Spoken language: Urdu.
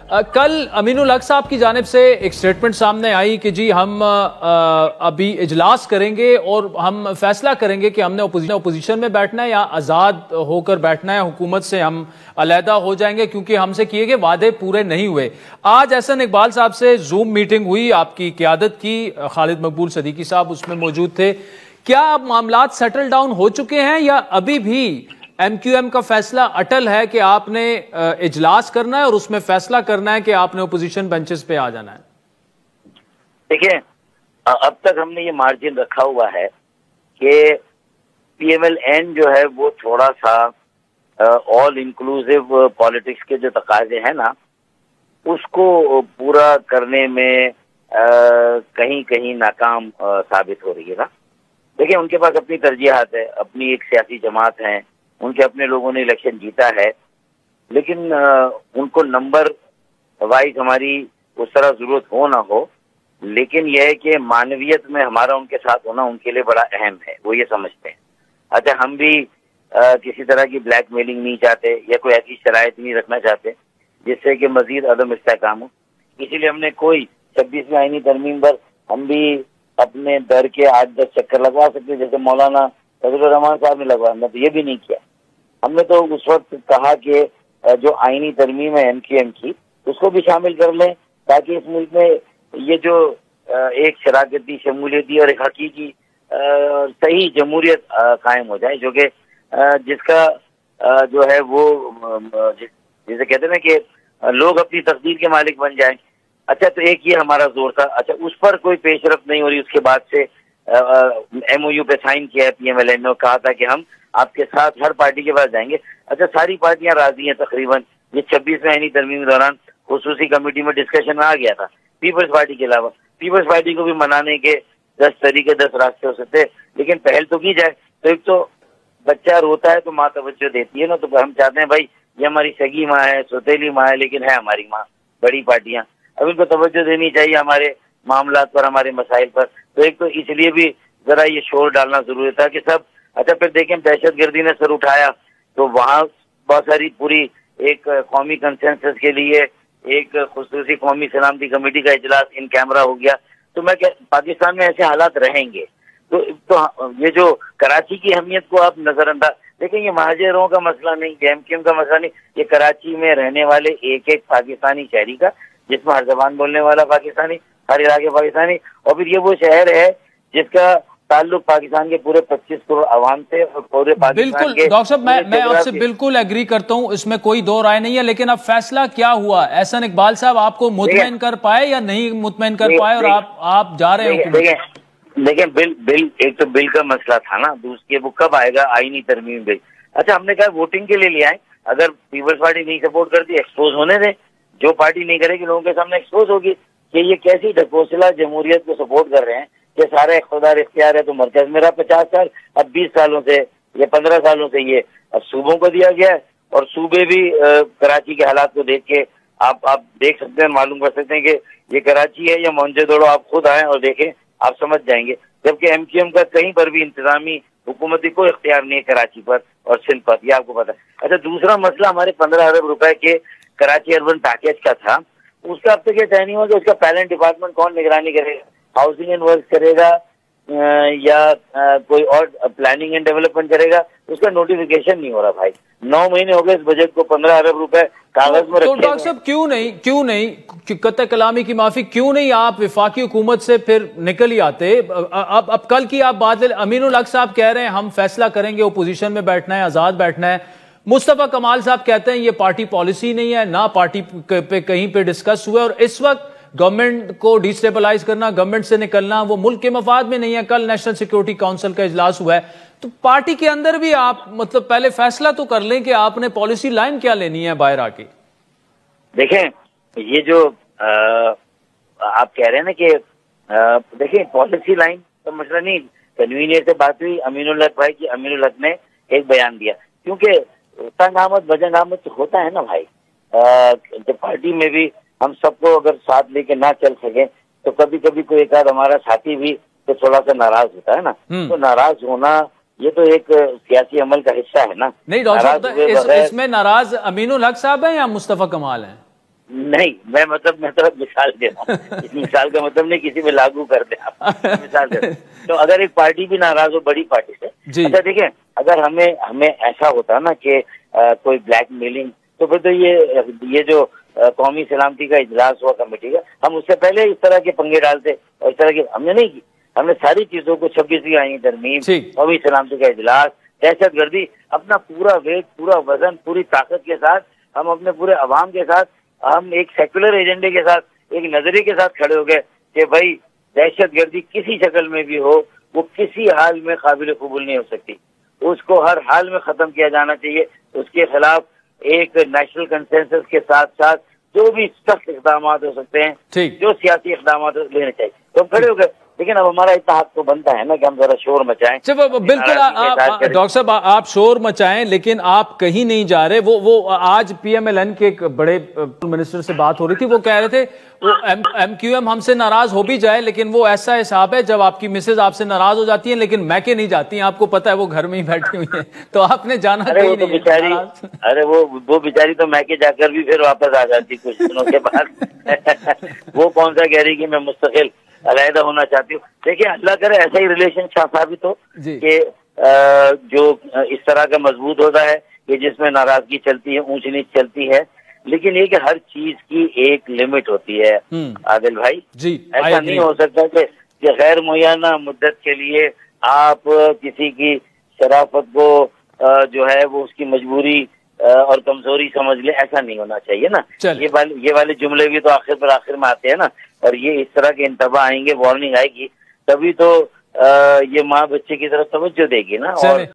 کل امین الحق صاحب کی جانب سے ایک سٹیٹمنٹ سامنے آئی کہ جی ہم ابھی اجلاس کریں گے اور ہم فیصلہ کریں گے کہ ہم نے اپوزیشن میں بیٹھنا ہے یا آزاد ہو کر بیٹھنا ہے، حکومت سے ہم علیحدہ ہو جائیں گے کیونکہ ہم سے کیے گئے وعدے پورے نہیں ہوئے۔ آج احسن اقبال صاحب سے زوم میٹنگ ہوئی، آپ کی قیادت کی، خالد مقبول صدیقی صاحب اس میں موجود تھے۔ کیا اب معاملات سیٹل ڈاؤن ہو چکے ہیں یا ابھی بھی ایم کیو ایم کا فیصلہ اٹل ہے کہ آپ نے اجلاس کرنا ہے اور اس میں فیصلہ کرنا ہے کہ آپ نے اپوزیشن بینچز پہ آ جانا ہے؟ دیکھیں، اب تک ہم نے یہ مارجن رکھا ہوا ہے کہ پی ایم ایل این جو ہے وہ تھوڑا سا آل انکلوسیو پالیٹکس کے جو تقاضے ہیں نا اس کو پورا کرنے میں کہیں کہیں ناکام ثابت ہو رہی ہے نا۔ دیکھیں، ان کے پاس اپنی ترجیحات ہے، اپنی ایک سیاسی جماعت ہیں، ان کے اپنے لوگوں نے الیکشن جیتا ہے، لیکن ان کو نمبر وائز ہماری اس طرح ضرورت ہو نہ ہو، لیکن یہ ہے کہ معنویت میں ہمارا ان کے ساتھ ہونا ان کے لیے بڑا اہم ہے، وہ یہ سمجھتے ہیں۔ اچھا، ہم بھی کسی طرح کی بلیک میلنگ نہیں چاہتے یا کوئی ایسی شرائط نہیں رکھنا چاہتے جس سے کہ مزید عدم استحکام ہو، اسی لیے ہم نے کوئی 26ویں آئینی ترمیم پر ہم بھی اپنے در کے 8-10 چکر لگوا سکتے، جیسے مولانا فضل الرحمان صاحب نے لگوایا، ہم نے تو یہ بھی نہیں کیا۔ ہم نے تو اس وقت کہا کہ جو آئینی ترمیم ہے ایم کیو ایم کی اس کو بھی شامل کر لیں تاکہ اس ملک میں یہ جو ایک شراکتی شمولیتی اور ایک حقیقی صحیح جمہوریت قائم ہو جائے، جو کہ جس کا جو ہے وہ جسے کہتے ہیں نا کہ لوگ اپنی تقدیر کے مالک بن جائیں۔ اچھا، تو ایک یہ ہمارا زور تھا۔ اچھا، اس پر کوئی پیش رفت نہیں ہو رہی، اس کے بعد سے ایم او یو پہ سائن کیا ہے پی ایم ایل این نے، کہا تھا کہ ہم آپ کے ساتھ ہر پارٹی کے پاس جائیں گے۔ اچھا، ساری پارٹیاں راضی ہیں تقریباً، یہ 26ویں آئینی ترمیم کے دوران خصوصی کمیٹی میں ڈسکشن میں آ گیا تھا، پیپلز پارٹی کے علاوہ۔ پیپلز پارٹی کو بھی منانے کے 10 طریقے 10 راستے ہو سکتے، لیکن پہل تو کی جائے۔ تو ایک تو بچہ روتا ہے تو ماں توجہ دیتی ہے نا، تو ہم چاہتے ہیں بھائی یہ ہماری سگی ماں ہے، سوتیلی ماں ہے، لیکن ہے ہماری ماں، بڑی پارٹیاں، اب ان کو توجہ دینی چاہیے ہمارے معاملات پر، ہمارے مسائل پر۔ تو ایک تو اس لیے بھی ذرا یہ شور ڈالنا ضروری تھا کہ سب۔ اچھا، پھر دیکھیں دہشت گردی نے سر اٹھایا تو وہاں بہت ساری پوری ایک قومی کنسنسس کے لیے ایک خصوصی قومی سلامتی کمیٹی کا اجلاس ان کیمرہ ہو گیا۔ تو میں کہ پاکستان میں ایسے حالات رہیں گے، تو یہ جو کراچی کی اہمیت کو آپ نظر انداز دیکھیں، یہ مہاجروں کا مسئلہ نہیں، ایم کیو ایم کا مسئلہ نہیں، یہ کراچی میں رہنے والے ایک ایک پاکستانی شہری کا، جس میں ہر زبان بولنے والا پاکستانی، ہر علاقے پاکستانی، اور پھر یہ وہ شہر ہے جس کا تعلق پاکستان کے پورے 25 کروڑ عوام سے اور پورے پاکستان کے۔ ڈاکٹر صاحب، میں آپ سے بالکل ایگری کرتا ہوں، اس میں کوئی دو رائے نہیں ہے، لیکن اب فیصلہ کیا ہوا؟ احسن اقبال صاحب آپ کو مطمئن کر پائے یا نہیں مطمئن کر پائے، اور آپ جا رہے ہیں؟ دیکھیں، بل ایک تو بل کا مسئلہ تھا نا، دوسری وہ کب آئے گا آئینی ترمیم بل۔ اچھا، ہم نے کہا ووٹنگ کے لیے لے آئیں، اگر پیپلز پارٹی نہیں سپورٹ کرتی ایکسپوز ہونے دیں، جو پارٹی نہیں کرے گی لوگوں کے سامنے ایکسپوز ہوگی کہ یہ کیسی ڈھکوسلا جمہوریت کو سپورٹ کر رہے ہیں کہ سارے اقتدار اختیار ہے تو مرکز میں رہا 50 سال، اب 20 سالوں سے یا 15 سالوں سے یہ اب صوبوں کو دیا گیا ہے، اور صوبے بھی کراچی کے حالات کو دیکھ کے آپ دیکھ سکتے ہیں، معلوم کر سکتے ہیں کہ یہ کراچی ہے یا موہنجو دڑو، آپ خود آئیں اور دیکھیں، آپ سمجھ جائیں گے۔ جبکہ ایم کیو ایم کا کہیں پر بھی انتظامی حکومتی کوئی اختیار نہیں ہے کراچی پر اور سندھ پر، یہ آپ کو پتا ہے۔ اچھا، دوسرا مسئلہ ہمارے 15 ارب روپے کے کراچی اربن پیکیج کا تھا، اس کا اب تک یہ طے نہیں ہوا کہ اس کا پلاننگ ڈپارٹمنٹ کون نگرانی کرے گا، ہاؤسنگ اینڈ ورکس کرے گا یا کوئی اور پلاننگ اینڈ ڈیولپمنٹ کرے گا، اس کا نوٹیفیکیشن نہیں ہو رہا بھائی۔ 9 مہینے ہو گئے اس بجٹ کو، 15 ارب روپے کاغذ میں رکھے۔ تو ڈاکٹر صاحب کیوں نہیں قطع کلامی کی معافی، کیوں نہیں آپ وفاقی حکومت سے پھر نکل ہی آتے؟ اب کل کی آپ بات، امین الحق صاحب کہہ رہے ہیں ہم فیصلہ کریں گے، اپوزیشن میں بیٹھنا ہے، آزاد بیٹھنا ہے۔ مصطفیٰ کمال صاحب کہتے ہیں یہ پارٹی پالیسی نہیں ہے، نہ پارٹی پہ کہیں پہ ڈسکس ہوا، اور اس وقت گورنمنٹ کو ڈی اسٹیبلائز کرنا، گورنمنٹ سے نکلنا وہ ملک کے مفاد میں نہیں ہے۔ کل نیشنل سیکورٹی کونسل کا اجلاس ہوا ہے، تو پارٹی کے اندر بھی آپ مطلب پہلے فیصلہ تو کر لیں کہ آپ نے پالیسی لائن کیا لینی ہے باہر آ کے۔ دیکھیں، یہ جو آپ کہہ رہے ہیں نا کہ دیکھیں پالیسی لائن کا مسئلہ نہیں، کنوینئر سے بات ہوئی امین الحق بھائی کی، امین الحق نے ایک بیان دیا، کیونکہ تنگ آمد بجنگ آمد ہوتا ہے نا بھائی، جب پارٹی میں بھی ہم سب کو اگر ساتھ لے کے نہ چل سکیں تو کبھی کبھی کوئی ایک آدھ ہمارا ساتھی بھی تو تھوڑا سا ناراض ہوتا ہے نا، تو ناراض ہونا یہ تو ایک سیاسی عمل کا حصہ ہے نا۔ نہیں ڈاکٹر صاحب، اس میں ناراض امین الحق صاحب ہیں یا مصطفیٰ کمال ہیں؟ نہیں میں تو مثال دے رہا ہوں، اس مثال کا مطلب نہیں کسی میں لاگو کر دیں آپ، مثال دے رہا ہوں۔ تو اگر ایک پارٹی بھی ناراض ہو بڑی پارٹی سے، اچھا دیکھیں اگر ہمیں ایسا ہوتا نا کہ کوئی بلیک میلنگ، تو پھر تو یہ جو قومی سلامتی کا اجلاس ہوا کمیٹی کا، ہم اس سے پہلے اس طرح کے پنگے ڈالتے اور اس طرح کی ہم نے نہیں کی۔ ہم نے ساری چیزوں کو 26ویں آئینی ترمیم، قومی سلامتی کا اجلاس، دہشت گردی، اپنا پورا ویٹ، پورا وزن، پوری طاقت کے ساتھ ہم اپنے پورے عوام کے ساتھ، ہم ایک سیکولر ایجنڈے کے ساتھ، ایک نظریے کے ساتھ کھڑے ہو گئے کہ بھائی دہشت گردی کسی شکل میں بھی ہو وہ کسی حال میں قابل قبول نہیں ہو سکتی، اس کو ہر حال میں ختم کیا جانا چاہیے، اس کے خلاف ایک نیشنل کنسنسس کے ساتھ ساتھ جو بھی سخت اقدامات ہو سکتے ہیں، جو سیاسی اقدامات لینے چاہیے، تو ہم کھڑے ہو گئے۔ لیکن اب ہمارا اتنا حق تو بنتا ہے نا کہ ہم ذرا شور مچائیں۔ بالکل ڈاکٹر صاحب آپ شور مچائیں، لیکن آپ کہیں نہیں جا رہے۔ وہ آج پی ایم ایل این کے ایک بڑے منسٹر سے بات ہو رہی تھی، وہ کہہ رہے تھے وہ ایم کیو ایم ہم سے ناراض ہو بھی جائے لیکن وہ ایسا حساب ہے جب آپ کی مسز آپ سے ناراض ہو جاتی ہیں لیکن میکے نہیں جاتی ہیں، آپ کو پتا ہے وہ گھر میں ہی بیٹھی ہوئی ہیں، تو آپ نے جانا کہیں نہیں۔ ارے وہ بیچاری تو میکے جا کر بھی پھر واپس آ جاتی کچھ دنوں کے بعد۔ وہ کون سا کہہ رہی کہ میں مستقل علیحدہ ہونا چاہتی ہوں۔ دیکھیں اللہ کرے ایسا ہی ریلیشن ثابت ہو کہ جو اس طرح کا مضبوط ہوتا ہے کہ جس میں ناراضگی چلتی ہے، اونچ نیچ چلتی ہے، لیکن یہ کہ ہر چیز کی ایک لمٹ ہوتی ہے عادل بھائی۔ ایسا نہیں ہو سکتا کہ غیر معینہ مدت کے لیے آپ کسی کی شرافت کو جو ہے وہ اس کی مجبوری اور کمزوری سمجھ لیں، ایسا نہیں ہونا چاہیے نا۔ یہ والے جملے بھی تو آخر میں آتے ہیں نا، اور یہ اس طرح کے انتباہ آئیں گے، وارننگ آئے گی، تبھی تو یہ ماں بچے کی طرف توجہ دے گی نا۔ اور